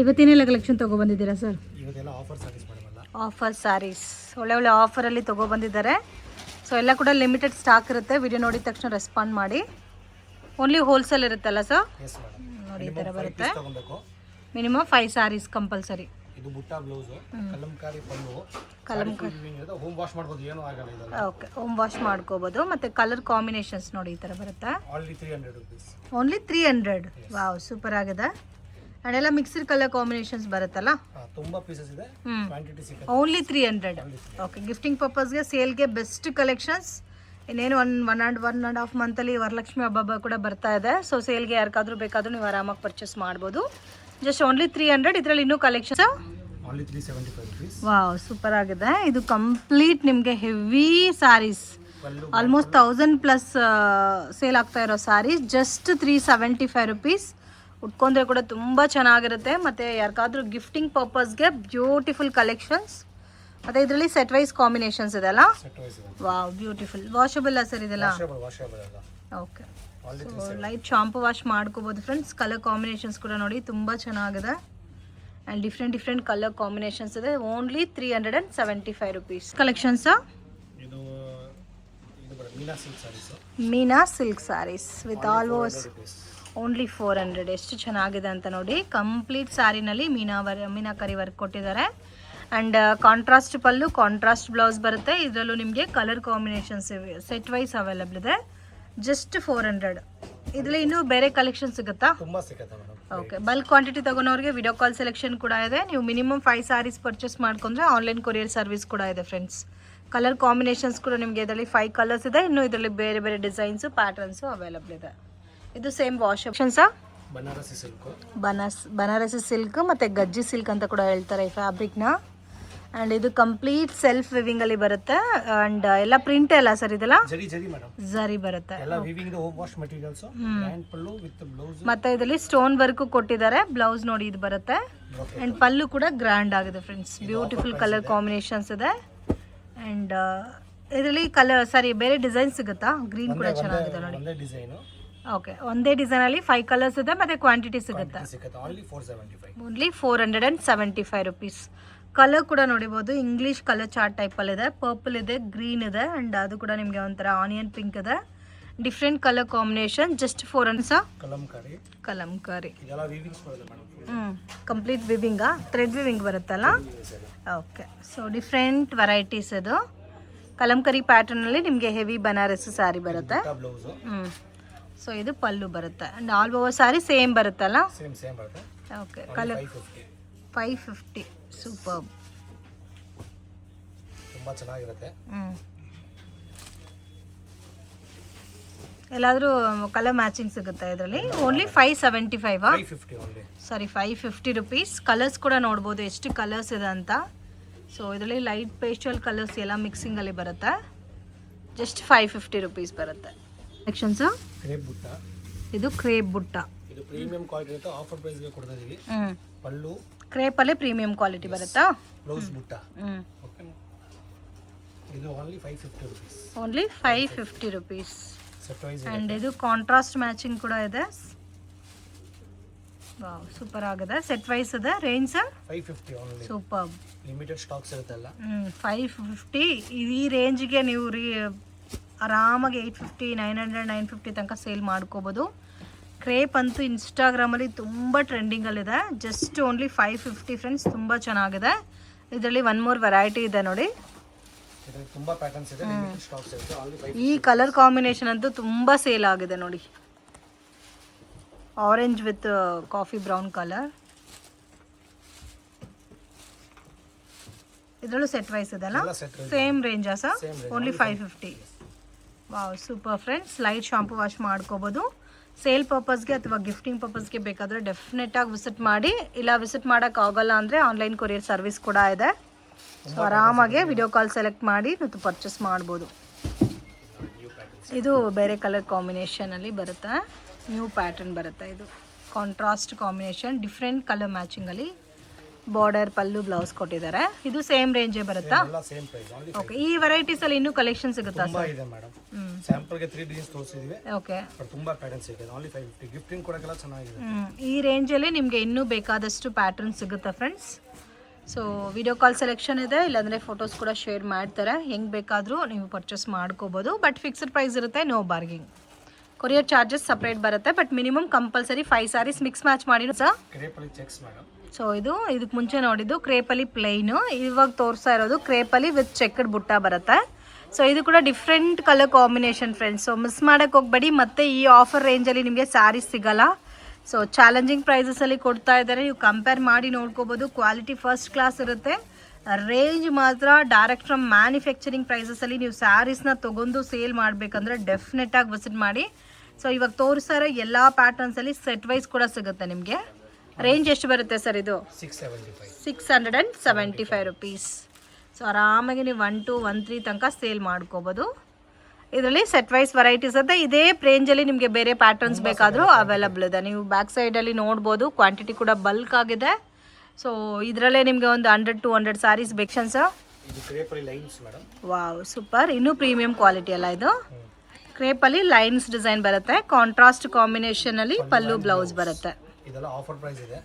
ಇವತ್ತೇನೆಲ್ಲ collection ತೊಗೊಬಂದಿದ್ದೀರಾ sir? ಇವತ್ತೆಲ್ಲ offer saris madam ಅಲ್ಲ. Offer saris ಒಳ್ಳೆ ಒಳ್ಳೆ ಆಫರಲ್ಲಿ ತೊಗೊಬಂದಿದ್ದಾರೆ. ಸೊ ಎಲ್ಲ ಕೂಡ ಲಿಮಿಟೆಡ್ ಸ್ಟಾಕ್ ಇರುತ್ತೆ. ವಿಡಿಯೋ ನೋಡಿದ ತಕ್ಷಣ ರೆಸ್ಪಾಂಡ್ ಮಾಡಿ. ಓನ್ಲಿ ಹೋಲ್ಸೇಲ್ ಇರುತ್ತಲ್ಲ ಸರ್? Yes madam. ನೋಡಿ ಈ ಥರ ಬರುತ್ತೆ. ತಗೊಬೇಕು. Minimum 5 sarees compulsory. ಇದು ಬುಟ್ಟ blouse, kalamkari pallu, kalamkari home wash ಮಾಡ್ಬೋದು, ಏನೂ ಆಗಲ್ಲ ಇದಲ್ಲ. ಓಕೆ, ಹೋಮ್ ವಾಶ್ ಮಾಡ್ಕೋಬೋದು. ಮತ್ತು ಕಲರ್ ಕಾಂಬಿನೇಷನ್ಸ್ ನೋಡಿ ಈ ಥರ ಬರುತ್ತೆ. Only 300 rupees. Only 300. Wow, super ಆಗಿದೆ. ಆ್ಯಂಡ್ ಎಲ್ಲ ಮಿಕ್ಸ್ಡ್ ಕಲರ್ ಕಾಂಬಿನೇಷನ್ಸ್ ಬರುತ್ತಲ್ಲ? ತುಂಬಾ ಪೀಸಸ್ ಇದೆ, ಕ್ವಾಂಟಿಟಿ ಸಿಗುತ್ತೆ. ಓನ್ಲಿ 300. ಓಕೆ, ಗಿಫ್ಟಿಂಗ್ ಪರ್ಪಸ್ಗೆ, ಸೇಲ್ಗೆ ಬೆಸ್ಟ್ ಕಲೆಕ್ಷನ್ಸ್. ಇನ್ನೇನು ಒನ್ ಆ್ಯಂಡ್ ಹಾಫ್ ಮಂತಲ್ಲಿ ವರಲಕ್ಷ್ಮಿ ಹಬ್ಬ ಕೂಡ ಬರ್ತಾ ಇದೆ. ಸೊ ಸೇಲ್ಗೆ ಯಾರಿಗಾದ್ರೂ ಬೇಕಾದರೂ ನೀವು ಆರಾಮಾಗಿ ಪರ್ಚೇಸ್ ಮಾಡ್ಬೋದು. Just only 300. ಇದರಲ್ಲಿ ಇನ್ನೂ collections only 375 rupees. Wow, super ಆಗಿದೆ. ಇದು ಕಂಪ್ಲೀಟ್ ನಿಮಗೆ ಹೆವಿ ಸ್ಯಾರೀಸ್, ಆಲ್ಮೋಸ್ಟ್ 1000+ ಸೇಲ್ ಆಗ್ತಾ ಇರೋ ಸ್ಯಾರೀಸ್. Just 375 rupees. ಉಟ್ಕೊಂಡ್ರೆ ಕೂಡ ತುಂಬ ಚೆನ್ನಾಗಿರುತ್ತೆ. ಮತ್ತು ಯಾರಿಗಾದ್ರೂ ಗಿಫ್ಟಿಂಗ್ ಪರ್ಪಸ್ಗೆ ಬ್ಯೂಟಿಫುಲ್ ಕಲೆಕ್ಷನ್ಸ್. ಮತ್ತು ಇದರಲ್ಲಿ ಸೆಟ್ ವೈಸ್ ಕಾಂಬಿನೇಷನ್ಸ್ ಇದೆಲ್ಲ. Wow, beautiful. ವಾಷಬಲ್ ಸರ್ ಇದೆಲ್ಲ? Okay, so light shampoo wash ಮಾಡ್ಕೋಬೋದು ಫ್ರೆಂಡ್ಸ್. ಕಲರ್ ಕಾಂಬಿನೇಷನ್ಸ್ ಕೂಡ ನೋಡಿ ತುಂಬ ಚೆನ್ನಾಗಿದೆ. ಆ್ಯಂಡ್ ಡಿಫ್ರೆಂಟ್ ಕಲರ್ ಕಾಂಬಿನೇಷನ್ಸ್ ಇದೆ. Only 375 rupees. Collections Meena silk sarees with almost only 400. ಎಷ್ಟು ಚೆನ್ನಾಗಿದೆ ಅಂತ ನೋಡಿ. ಕಂಪ್ಲೀಟ್ ಸ್ಯಾರಿನಲ್ಲಿ ಮೀನಾಕರಿ ವರ್ಕ್ ಕೊಟ್ಟಿದ್ದಾರೆ. And contrast pallu, contrast blouse ಬರುತ್ತೆ. ಇದರಲ್ಲೂ ನಿಮಗೆ colour combinations set wise available ಇದೆ. ಜಸ್ಟ್ 400. ಇದರಲ್ಲಿ ಇನ್ನೂ ಬೇರೆ ಕಲೆಕ್ಷನ್ ಸಿಗುತ್ತಾ? ತುಂಬಾ ಸಿಗುತ್ತೆ ಮೇಡಮ್. ಓಕೆ, ಬಲ್ಕ್ ಕ್ವಾಂಟಿಟಿ ತಗೊಳೋರಿಗೆ ವಿಡಿಯೋ ಕಾಲ್ ಸೆಲೆಕ್ಷನ್ ಕೂಡ ಇದೆ. ನೀವು ಮಿನಿಮಮ್ 5 ಸ್ಯಾರೀಸ್ ಪರ್ಚೇಸ್ ಮಾಡ್ಕೊಂಡ್ರೆ ಆನ್ಲೈನ್ ಕೊರಿಯರ್ ಸರ್ವಿಸ್ ಕೂಡ ಇದೆ ಫ್ರೆಂಡ್ಸ್. ಕಲರ್ ಕಾಂಬಿನೇಷನ್ಸ್ ಕೂಡ ನಿಮಗೆ ಇದರಲ್ಲಿ 5 ಕಲರ್ಸ್ ಇದೆ. ಇನ್ನು ಇದರಲ್ಲಿ ಬೇರೆ ಬೇರೆ ಡಿಸೈನ್ಸು, ಪ್ಯಾಟರ್ನ್ಸು ಅವೈಲೇಬಲ್ ಇದೆ. ಇದು ಸೇಮ್ ವಾಶ್ ಆಪ್ಷನ್ಸಾ? ಬನಾರಸಿ ಸಿಲ್ಕ್, ಬನಾರಸಿ ಸಿಲ್ಕ್ ಮತ್ತು ಗಜ್ಜಿ ಸಿಲ್ಕ್ ಅಂತ ಕೂಡ ಹೇಳ್ತಾರೆ ಈ ಫ್ಯಾಬ್ರಿಕ್ನ. ಆ್ಯಂಡ್ ಇದು ಕಂಪ್ಲೀಟ್ ಸೆಲ್ಫ್ ವಿವಿಂಗಲ್ಲಿ ಬರುತ್ತೆ. ಆ್ಯಂಡ್ ಎಲ್ಲ ಪ್ರಿಂಟ್ ಎಲ್ಲ ಸರ್ ಇದೆಲ್ಲ ಝರಿ ಬರುತ್ತೆ. ಮತ್ತೆ ಇದರಲ್ಲಿ ಸ್ಟೋನ್ ವರ್ಕು ಕೊಟ್ಟಿದ್ದಾರೆ. ಬ್ಲೌಸ್ ನೋಡಿ ಇದು ಬರುತ್ತೆ. ಆ್ಯಂಡ್ ಪಲ್ಲು ಕೂಡ ಗ್ರ್ಯಾಂಡ್ ಆಗಿದೆ ಫ್ರೆಂಡ್ಸ್. ಬ್ಯೂಟಿಫುಲ್ ಕಲರ್ ಕಾಂಬಿನೇಷನ್ಸ್ ಇದೆ. ಆ್ಯಂಡ್ ಇದರಲ್ಲಿ ಬೇರೆ ಡಿಸೈನ್ ಸಿಗುತ್ತಾ? ಗ್ರೀನ್ ಕೂಡ ಚೆನ್ನಾಗಿದೆ ನೋಡಿ. ಓಕೆ, ಒಂದೇ ಡಿಸೈನಲ್ಲಿ 5 ಕಲರ್ಸ್ ಇದೆ ಮತ್ತು ಕ್ವಾಂಟಿಟಿ ಸಿಗುತ್ತೆ. Only 475 rupees. ಕಲರ್ ಕೂಡ ನೋಡಿಬೋದು. ಇಂಗ್ಲೀಷ್ ಕಲರ್ ಚಾರ್ಟ್ ಟೈಪಲ್ಲಿದೆ. ಪರ್ಪಲ್ ಇದೆ, ಗ್ರೀನ್ ಇದೆ, ಆ್ಯಂಡ್ ಅದು ಕೂಡ ನಿಮಗೆ ಒಂಥರ ಆನಿಯನ್ ಪಿಂಕ್ ಇದೆ. Different colour combination. Just 400. Kalamkari complete ವಿವಿಂಗಾ? ಥ್ರೆಡ್ ವಿವಿಂಗ್ ಬರುತ್ತಲ್ಲ? ಓಕೆ, ಸೊ ಡಿಫ್ರೆಂಟ್ ವೆರೈಟೀಸ್ ಇದು. ಕಲಂಕಾರಿ ಪ್ಯಾಟರ್ನಲ್ಲಿ ನಿಮಗೆ ಹೆವಿ ಬನಾರಸಿ ಸ್ಯಾರಿ ಬರುತ್ತೆ. ಸೊ ಇದು ಪಲ್ಲು ಬರುತ್ತೆ. And all over saree same ಬರುತ್ತಲ್ಲ? Okay, colour 550. ಸೂಪರ್, ತುಂಬಾ ಚೆನ್ನಾಗಿರುತ್ತೆ. ಎಲ್ಲಾದರೂ ಕಲರ್ ಮ್ಯಾಚಿಂಗ್ ಸಿಗುತ್ತೆ ಇದರಲ್ಲಿ. ಓನ್ಲಿ 575. 550 rupees. ಕಲರ್ಸ್ ಕೂಡ ನೋಡ್ಬೋದು ಎಷ್ಟು ಕಲರ್ಸ್ ಇದೆ ಅಂತ. ಸೊ ಇದರಲ್ಲಿ ಲೈಟ್ ಪೇಸ್ಟಲ್ ಕಲರ್ಸ್ ಎಲ್ಲ ಮಿಕ್ಸಿಂಗಲ್ಲಿ ಬರುತ್ತೆ. ಜಸ್ಟ್ 550 rupees ಬರುತ್ತೆ. ಸೆಕ್ಷನ್ಸ್ ಇದು ಕ್ರೇಪ್ ಬುಟ್ಟ. ಇದು ಪ್ರೀಮಿಯಂ ಕ್ವಾಲಿಟಿ ಇರುತ್ತೆ. ಆಫರ್ ಪ್ರೈಸ್ ಗೆ ಕೊಡ್ತಾ ಇದೀವಿ. ಪಲ್ಲು ಕ್ರೇಪ್ ಅಲ್ಲಿ ಪ್ರೀಮಿಯಂ ಕ್ವಾಲಿಟಿ ಬರುತ್ತಾ? ಬ್ಲೌಸ್ ಬುಟ್ಟ. ಓಕೆ, ಇದು only 550 rupees. Only 550 rupees. Set wise. And ಇದು ಕಾಂಟ್ರಾಸ್ಟ್ ಮ್ಯಾಚಿಂಗ್ ಕೂಡ ಇದೆ. ವಾವ್, ಸೂಪರ್ ಆಗಿದೆ. ಸೆಟ್ ವೈಸ್ ಇದೆ. Range 550 only. Super. Limited stocks ಇರುತ್ತೆ ಅಲ್ಲ. 550. ಈ ರೇಂಜ್ಗೆ ನೀವು ಆರಾಮಾಗಿ 850, 900, 950 ತನಕ ಸೇಲ್ ಮಾಡ್ಕೋಬೋದು. ಕ್ರೇಪ್ ಅಂತೂ ಇನ್ಸ್ಟಾಗ್ರಾಮಲ್ಲಿ ತುಂಬ ಟ್ರೆಂಡಿಂಗಲ್ಲಿದೆ. Just only 550 friends. ತುಂಬ ಚೆನ್ನಾಗಿದೆ. ಇದರಲ್ಲಿ ಒನ್ ಮೋರ್ ವೆರೈಟಿ ಇದೆ ನೋಡಿ. ಈ ಕಲರ್ ಕಾಂಬಿನೇಷನ್ ಅಂತೂ ತುಂಬ ಸೇಲ್ ಆಗಿದೆ ನೋಡಿ. Orange with coffee brown colour. ಇದರಲ್ಲೂ ಸೆಟ್ ವೈಸ್ ಇದೆಲ್ಲ? ಸೇಮ್ ರೇಂಜಾ sir? Only 550. Wow, super friends. Light shampoo wash ಮಾಡ್ಕೋಬೋದು. ಸೇಲ್ ಪರ್ಪಸ್ಗೆ ಅಥವಾ ಗಿಫ್ಟಿಂಗ್ ಪರ್ಪಸ್ಗೆ ಬೇಕಾದರೆ ಡೆಫಿನೆಟಾಗಿ ವಿಸಿಟ್ ಮಾಡಿ. ಇಲ್ಲ ವಿಸಿಟ್ ಮಾಡೋಕ್ಕಾಗಲ್ಲ ಅಂದರೆ ಆನ್ಲೈನ್ ಕೊರಿಯರ್ ಸರ್ವಿಸ್ ಕೂಡ ಇದೆ. ಸೊ ಆರಾಮಾಗಿ ವಿಡಿಯೋ ಕಾಲ್ ಸೆಲೆಕ್ಟ್ ಮಾಡಿ ಮತ್ತು ಪರ್ಚೇಸ್ ಮಾಡ್ಬೋದು. ಇದು ಬೇರೆ ಕಲರ್ ಕಾಂಬಿನೇಷನಲ್ಲಿ ಬರುತ್ತೆ. ನ್ಯೂ ಪ್ಯಾಟರ್ನ್ ಬರುತ್ತೆ. ಇದು ಕಾಂಟ್ರಾಸ್ಟ್ ಕಾಂಬಿನೇಷನ್, ಡಿಫ್ರೆಂಟ್ ಕಲರ್ ಮ್ಯಾಚಿಂಗಲ್ಲಿ ಬಾರ್ಡರ್ ಪಲ್ಲು ಬ್ಲೌಸ್ ಕೊಟ್ಟಿದ್ದಾರೆ. ಇದು ಸೇಮ್ ರೇಂಜೇ ಬರುತ್ತಾ? ಎಲ್ಲ ಸೇಮ್ ಪ್ರೈಸ್ ಓನ್ಲಿ ಓಕೆ. ಈ ವೆರೈಟೀಸ್ ಅಲ್ಲಿ ಇನ್ನೂ ಕಲೆಕ್ಷನ್ ಸಿಗುತ್ತಾ ತುಂಬಾ ಇದೆ ಮೇಡಮ್. ಸ್ಯಾಂಪಲ್ ಗೆ 3 ಡಿಸೈನ್ಸ್ ತೋರಿಸಿದೀವಿ. ಓಕೆ. ಬಟ್ ತುಂಬಾ ಪ್ಯಾಟರ್ನ್ಸ್ ಇದೆ. ಓನ್ಲಿ 550 ಗಿಫ್ಟಿಂಗ್ ಕೊಡಕ್ಕೆಲ್ಲ ಚೆನ್ನಾಗಿದೆ. ಈ ರೇಂಜ್ ಅಲ್ಲಿ ನಿಮಗೆ ಇನ್ನೂ ಬೇಕಾದಷ್ಟು ಪ್ಯಾಟರ್ನ್ ಸಿಗುತ್ತೆ friends. So video call selection ಇದೆ, ಇಲ್ಲಾಂದರೆ ಫೋಟೋಸ್ ಕೂಡ ಶೇರ್ ಮಾಡ್ತಾರೆ. ಹೆಂಗೆ ಬೇಕಾದರೂ ನೀವು ಪರ್ಚೇಸ್ ಮಾಡ್ಕೋಬೋದು. ಬಟ್ ಫಿಕ್ಸ್ಡ್ ಪ್ರೈಸ್ ಇರುತ್ತೆ, no bargaining. Courier charges separate ಬರುತ್ತೆ. But minimum compulsory 5 sarees mix match ಮಾಡಿ ಸರ್. ಕ್ರೇಪಲ್ಲಿ ಚೆಕ್ಸ್ ಮೇಡಮ್. ಸೊ ಇದಕ್ಕೆ ಮುಂಚೆ ನೋಡಿದ್ದು ಕ್ರೇಪಲ್ಲಿ ಪ್ಲೈನು, ಇವಾಗ ತೋರಿಸ್ತಾ ಇರೋದು ಕ್ರೇಪಲ್ಲಿ ವಿತ್ ಚೆಕ್ಡ್ ಬುಟ್ಟ ಬರುತ್ತೆ. ಸೊ ಇದು ಕೂಡ different colour combination friends. So miss ಮಾಡೋಕ್ಕೆ ಹೋಗಬೇಡಿ. ಮತ್ತು ಈ ಆಫರ್ ರೇಂಜಲ್ಲಿ ನಿಮಗೆ ಸ್ಯಾರೀಸ್ ಸಿಗಲ್ಲ. ಸೊ ಚಾಲೆಂಜಿಂಗ್ ಪ್ರೈಸಸಲ್ಲಿ ಕೊಡ್ತಾ ಇದ್ದಾರೆ, ನೀವು ಕಂಪೇರ್ ಮಾಡಿ ನೋಡ್ಕೋಬೋದು. ಕ್ವಾಲಿಟಿ ಫಸ್ಟ್ ಕ್ಲಾಸ್ ಇರುತ್ತೆ. ರೇಂಜ್ ಮಾತ್ರ ಡೈರೆಕ್ಟ್ ಫ್ರಮ್ ಮ್ಯಾನುಫ್ಯಾಕ್ಚರಿಂಗ್ ಪ್ರೈಸಸಲ್ಲಿ ನೀವು ಸ್ಯಾರೀಸ್ನ ತೊಗೊಂಡು ಸೇಲ್ ಮಾಡಬೇಕಂದ್ರೆ ಡೆಫಿನೆಟಾಗಿ ವಿಸಿಟ್ ಮಾಡಿ. ಸೊ ಇವಾಗ ತೋರಿಸ್ತಾ ಇರೋ ಎಲ್ಲ ಪ್ಯಾಟರ್ನ್ಸಲ್ಲಿ ಸೆಟ್ ವೈಸ್ ಕೂಡ ಸಿಗುತ್ತೆ ನಿಮಗೆ. ರೇಂಜ್ ಎಷ್ಟು ಬರುತ್ತೆ ಸರ್ ಇದು? 675 ರುಪೀಸ್. ಸೊ ಆರಾಮಾಗಿ ನೀವು 1 2 1 3 ತನಕ ಸೇಲ್ ಮಾಡ್ಕೋಬೋದು. ಇದರಲ್ಲಿ ಸೆಟ್ ವೈಸ್ ವೆರೈಟೀಸ್ ಇದೆ. ಇದೇ ರೇಂಜಲ್ಲಿ ನಿಮಗೆ ಬೇರೆ ಪ್ಯಾಟರ್ನ್ಸ್ ಬೇಕಾದರೂ ಅವೈಲಬಲ್ ಇದೆ. ನೀವು ಬ್ಯಾಕ್ ಸೈಡಲ್ಲಿ ನೋಡ್ಬೋದು, ಕ್ವಾಂಟಿಟಿ ಕೂಡ ಬಲ್ಕ್ ಆಗಿದೆ. ಸೊ ಇದರಲ್ಲೇ ನಿಮಗೆ ಒಂದು 100 to 200 ಸ್ಯಾರೀಸ್ ಬೇಕು ಸರ್. Wow, super. ಇನ್ನೂ ಪ್ರೀಮಿಯಂ ಕ್ವಾಲಿಟಿ ಅಲ್ಲ ಇದು. ಕ್ರೇಪಲ್ಲಿ ಲೈನ್ಸ್ ಡಿಸೈನ್ ಬರುತ್ತೆ. ಕಾಂಟ್ರಾಸ್ಟ್ ಕಾಂಬಿನೇಷನಲ್ಲಿ ಪಲ್ಲು ಬ್ಲೌಸ್ ಬರುತ್ತೆ. ಇದೆಲ್ಲ ಆಫರ್ ಪ್ರೈಸ್ ಇದೆ.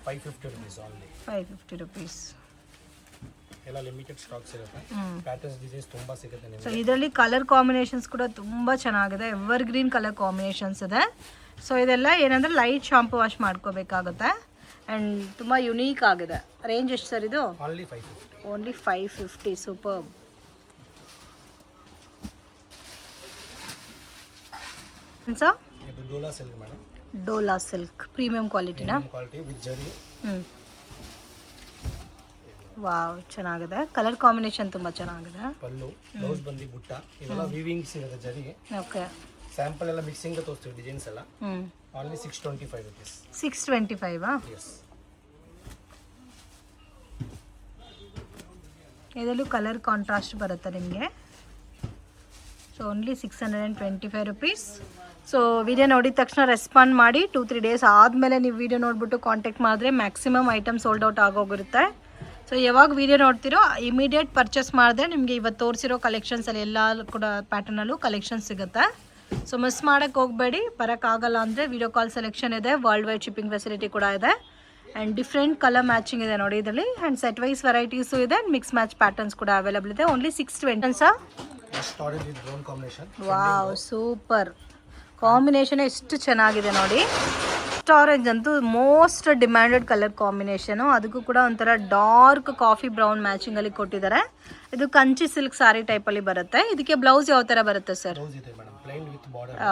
550 rupees ಓನ್ಲಿ. 550 rupees. ಎಲ್ಲ ಲಿಮಿಟೆಡ್ ಸ್ಟಾಕ್ಸ್ ಇರುತ್ತೆ. ಪ್ಯಾಟರ್ನ್ಸ್ ಡಿಸೈನ್ಸ್ ತುಂಬಾ ಸಿಗುತ್ತೆ ನಿಮಗೆ. ಸೊ ಇದರಲ್ಲಿ ಕಲರ್ ಕಾಂಬಿನೇಷನ್ಸ್ ಕೂಡ ತುಂಬಾ ಚೆನ್ನಾಗಿದೆ. ಎವರ್ ಗ್ರೀನ್ ಕಲರ್ ಕಾಂಬಿನೇಷನ್ಸ್ ಇದೆ. ಸೊ ಇದೆಲ್ಲ ಏನಂದ್ರೆ ಲೈಟ್ ಶಾಂಪು ವಾಶ್ ಮಾಡ್ಕೋಬೇಕಾಗುತ್ತೆ. ಆ್ಯಂಡ್ ತುಂಬ ಯುನೀಕ್ ಆಗಿದೆ. ರೇಂಜ್ ಎಷ್ಟು ಸರ್ ಇದು? ಓನ್ಲಿ 550. ಓನ್ಲಿ 550. ಸೂಪರ್. ಸರ್ ಇದು Dola silk madam. Dola silk premium ಕ್ವಾಲಿಟಿನಾ? Quality with zari. ವಾವ್, ಚೆನ್ನಾಗಿದೆ. ಕಲರ್ ಕಾಂಬಿನೇಷನ್ ತುಂಬಾ ಚೆನ್ನಾಗಿದೆ. ಪಲ್ಲು ಬ್ಲೌಸ್ ಬಂದಿ ಬುಟ್ಟ ಇವೆಲ್ಲ ವೀವಿಂಗ್ಸ್ ಇರುತ್ತೆ ಜರಿಗೆ. ಓಕೆ. ಸ್ಯಾಂಪಲ್ ಎಲ್ಲ ಮಿಕ್ಸಿಂಗ್ ತೋರಿಸ್ತೀವಿ ಡಿಸೈನ್ಸ್ ಎಲ್ಲ. Only 625 rupees. 625 ಆ? ಎಸ್. ಇದರಲ್ಲೂ ಕಲರ್ ಕಾಂಟ್ರಾಸ್ಟ್ ಬರುತ್ತೆ ನಿಮಗೆ. So only 625 rupees. So video ನೋಡಿದ ತಕ್ಷಣ ರೆಸ್ಪಾಂಡ್ ಮಾಡಿ. 2-3 ಡೇಸ್ ಆದಮೇಲೆ ನೀವು ವಿಡಿಯೋ ನೋಡಿಬಿಟ್ಟು ಕಾಂಟ್ಯಾಕ್ಟ್ ಮಾಡಿದ್ರೆ ಮ್ಯಾಕ್ಸಿಮಮ್ ಐಟಮ್ ಸೋಲ್ಡ್ ಔಟ್ ಆಗೋಗಿರುತ್ತೆ. ಸೊ ಯಾವಾಗ ವಿಡಿಯೋ ನೋಡ್ತಿರೋ ಇಮಿಡಿಯೇಟ್ ಪರ್ಚೇಸ್ ಮಾಡಿದ್ರೆ ನಿಮಗೆ ಇವತ್ತು ತೋರಿಸಿರೋ ಕಲೆಕ್ಷನ್ಸಲ್ಲಿ ಎಲ್ಲ ಕೂಡ ಪ್ಯಾಟರ್ನಲ್ಲೂ ಕಲೆಕ್ಷನ್ ಸಿಗುತ್ತೆ. ಸೊ ಮಿಸ್ ಮಾಡೋಕ್ಕೆ ಹೋಗಬೇಡಿ. ಬರೋಕ್ಕಾಗಲ್ಲ ಅಂದರೆ ವಿಡಿಯೋ ಕಾಲ್ ಸೆಲೆಕ್ಷನ್ ಇದೆ, ವರ್ಲ್ಡ್ ವೈಡ್ ಶಿಪ್ಪಿಂಗ್ ಫೆಸಿಲಿಟಿ ಕೂಡ ಇದೆ. ಆ್ಯಂಡ್ ಡಿಫ್ರೆಂಟ್ ಕಲರ್ ಮ್ಯಾಚಿಂಗ್ ಇದೆ ನೋಡಿ ಇದರಲ್ಲಿ. ಆ್ಯಂಡ್ ಸೆಟ್ ವೈಸ್ ವೆರೈಟೀಸು ಇದೆ, ಮಿಕ್ಸ್ ಮ್ಯಾಚ್ ಪ್ಯಾಟರ್ನ್ಸ್ ಕೂಡ ಅವೈಲಬಲ್ ಇದೆ. Only 620 sir. Wow, super. Combination ಎಷ್ಟು ಚೆನ್ನಾಗಿದೆ ನೋಡಿ. ಆರೆಂಜ್ ಅಂತೂ ಮೋಸ್ಟ್ ಡಿಮ್ಯಾಂಡೆಡ್ ಕಲರ್ ಕಾಂಬಿನೇಷನು. ಅದಕ್ಕೂ ಕೂಡ ಒಂಥರ ಡಾರ್ಕ್ ಕಾಫಿ ಬ್ರೌನ್ ಮ್ಯಾಚಿಂಗಲ್ಲಿ ಕೊಟ್ಟಿದ್ದಾರೆ. ಇದು ಕಂಚಿ ಸಿಲ್ಕ್ ಸಾರಿ ಟೈಪಲ್ಲಿ ಬರುತ್ತೆ. ಇದಕ್ಕೆ ಬ್ಲೌಸ್ ಯಾವ ಥರ ಬರುತ್ತೆ sir?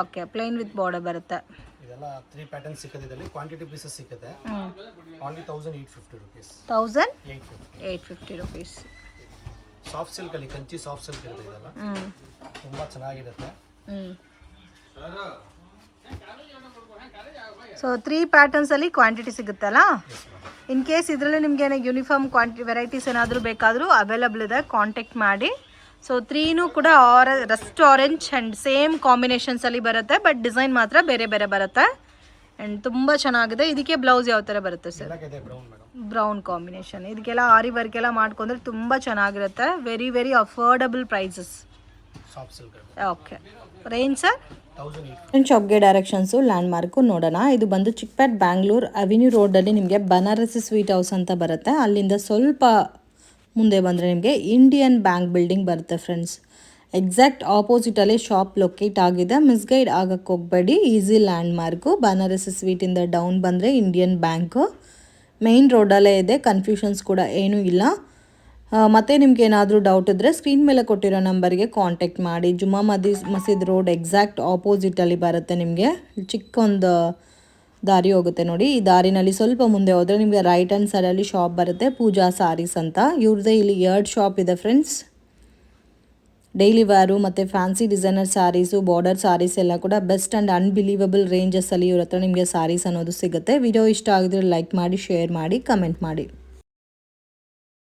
Okay, plain with border ಬರುತ್ತೆ. ಇದೆಲ್ಲ 3 ಪ್ಯಾಟರ್ನ್ಸ್ ಸಿಗುತ್ತೆ. ಇದರಲ್ಲಿ ಕ್ವಾಂಟಿಟಿ ಪೀಸಸ್ ಸಿಗುತ್ತೆ. Only 1850 rupees. 1850 rupees. Soft silk ಅಲ್ಲಿ ಕಂಚಿ ಸಾಫ್ಟ್ ಸಿಲ್ಕ್ ಇರುತ್ತೆ. ಇದೆಲ್ಲ ತುಂಬಾ ಚೆನ್ನಾಗಿರುತ್ತೆ. ಸೊ 3 ಪ್ಯಾಟರ್ನ್ಸಲ್ಲಿ ಕ್ವಾಂಟಿಟಿ ಸಿಗುತ್ತಲ್ಲ. ಇನ್ ಕೇಸ್ ಇದರಲ್ಲಿ ನಿಮಗೆ ಯೂನಿಫಾರ್ಮ್ ವೆರೈಟೀಸ್ ಏನಾದರೂ ಬೇಕಾದರೂ ಅವೈಲಬಲ್ ಇದೆ, ಕಾಂಟ್ಯಾಕ್ಟ್ ಮಾಡಿ. ಸೊ 3ನೂ ಕೂಡ ರಸ್ಟ್ ಆರೆಂಜ್ ಆ್ಯಂಡ್ ಸೇಮ್ ಕಾಂಬಿನೇಷನ್ಸಲ್ಲಿ ಬರುತ್ತೆ. ಬಟ್ ಡಿಸೈನ್ ಮಾತ್ರ ಬೇರೆ ಬೇರೆ ಬರುತ್ತೆ. ಆ್ಯಂಡ್ ತುಂಬ ಚೆನ್ನಾಗಿದೆ. ಇದಕ್ಕೆ ಬ್ಲೌಸ್ ಯಾವ ಥರ ಬರುತ್ತೆ ಸರ್? Brown combination. ಇದಕ್ಕೆಲ್ಲ ಆರಿ ವರ್ಕ್ ಎಲ್ಲ ಮಾಡ್ಕೊಂಡ್ರೆ ತುಂಬ ಚೆನ್ನಾಗಿರುತ್ತೆ. Very very affordable prices. Okay. Range sir? ಶಾಪ್ಗೆ ಡೈರೆಕ್ಷನ್ಸು ಲ್ಯಾಂಡ್ ಮಾರ್ಕು ನೋಡೋಣ. ಇದು ಬಂದು ಚಿಕ್ಪೇಟ್ ಬ್ಯಾಂಗ್ಳೂರ್ ಅವೆನ್ಯೂ ರೋಡಲ್ಲಿ ನಿಮಗೆ ಬನಾರಸಿ ಸ್ವೀಟ್ ಹೌಸ್ ಅಂತ ಬರುತ್ತೆ. ಅಲ್ಲಿಂದ ಸ್ವಲ್ಪ ಮುಂದೆ ಬಂದರೆ ನಿಮಗೆ ಇಂಡಿಯನ್ ಬ್ಯಾಂಕ್ ಬಿಲ್ಡಿಂಗ್ ಬರುತ್ತೆ ಫ್ರೆಂಡ್ಸ್. ಎಕ್ಸಾಕ್ಟ್ ಆಪೋಸಿಟಲ್ಲಿ ಶಾಪ್ ಲೊಕೇಟ್ ಆಗಿದೆ. ಮಿಸ್ಗೈಡ್ ಆಗಕ್ಕೆ ಹೋಗಬೇಡಿ. Easy landmark. ಬನಾರಸಿ ಸ್ವೀಟಿಂದ ಡೌನ್ ಬಂದರೆ ಇಂಡಿಯನ್ ಬ್ಯಾಂಕು ಮೇಯ್ನ್ ರೋಡಲ್ಲೇ ಇದೆ. ಕನ್ಫ್ಯೂಷನ್ಸ್ ಕೂಡ ಏನೂ ಇಲ್ಲ. ಮತ್ತು ನಿಮ್ಗೆ ಏನಾದರೂ ಡೌಟ್ ಇದ್ದರೆ ಸ್ಕ್ರೀನ್ ಮೇಲೆ ಕೊಟ್ಟಿರೋ ನಂಬರ್ಗೆ ಕಾಂಟ್ಯಾಕ್ಟ್ ಮಾಡಿ. ಜುಮ್ಮಾ ಮಸೀದ್ ರೋಡ್ ಎಕ್ಸಾಕ್ಟ್ ಆಪೋಸಿಟಲ್ಲಿ ಬರುತ್ತೆ. ನಿಮಗೆ ಚಿಕ್ಕ ಒಂದು ದಾರಿ ಹೋಗುತ್ತೆ ನೋಡಿ. ಈ ದಾರಿನಲ್ಲಿ ಸ್ವಲ್ಪ ಮುಂದೆ ಹೋದರೆ ನಿಮಗೆ ರೈಟ್ ಹ್ಯಾಂಡ್ ಸೈಡಲ್ಲಿ ಶಾಪ್ ಬರುತ್ತೆ, ಪೂಜಾ ಸಾರೀಸ್ ಅಂತ. ಇವ್ರದ್ದೇ ಇಲ್ಲಿ 2 ಶಾಪ್ ಇದೆ ಫ್ರೆಂಡ್ಸ್. ಡೈಲಿ ವೇರು ಮತ್ತು fancy designer sarees, border sarees ಎಲ್ಲ ಕೂಡ ಬೆಸ್ಟ್ ಆ್ಯಂಡ್ ಅನ್ಬಿಲೀವಬಲ್ ರೇಂಜಸ್ಸಲ್ಲಿ ಇವ್ರ ಹತ್ರ ನಿಮಗೆ ಸ್ಯಾರೀಸ್ ಅನ್ನೋದು ಸಿಗುತ್ತೆ. ವಿಡಿಯೋ ಇಷ್ಟ ಆಗಿದ್ರೆ ಲೈಕ್ ಮಾಡಿ, ಶೇರ್ ಮಾಡಿ, ಕಮೆಂಟ್ ಮಾಡಿ.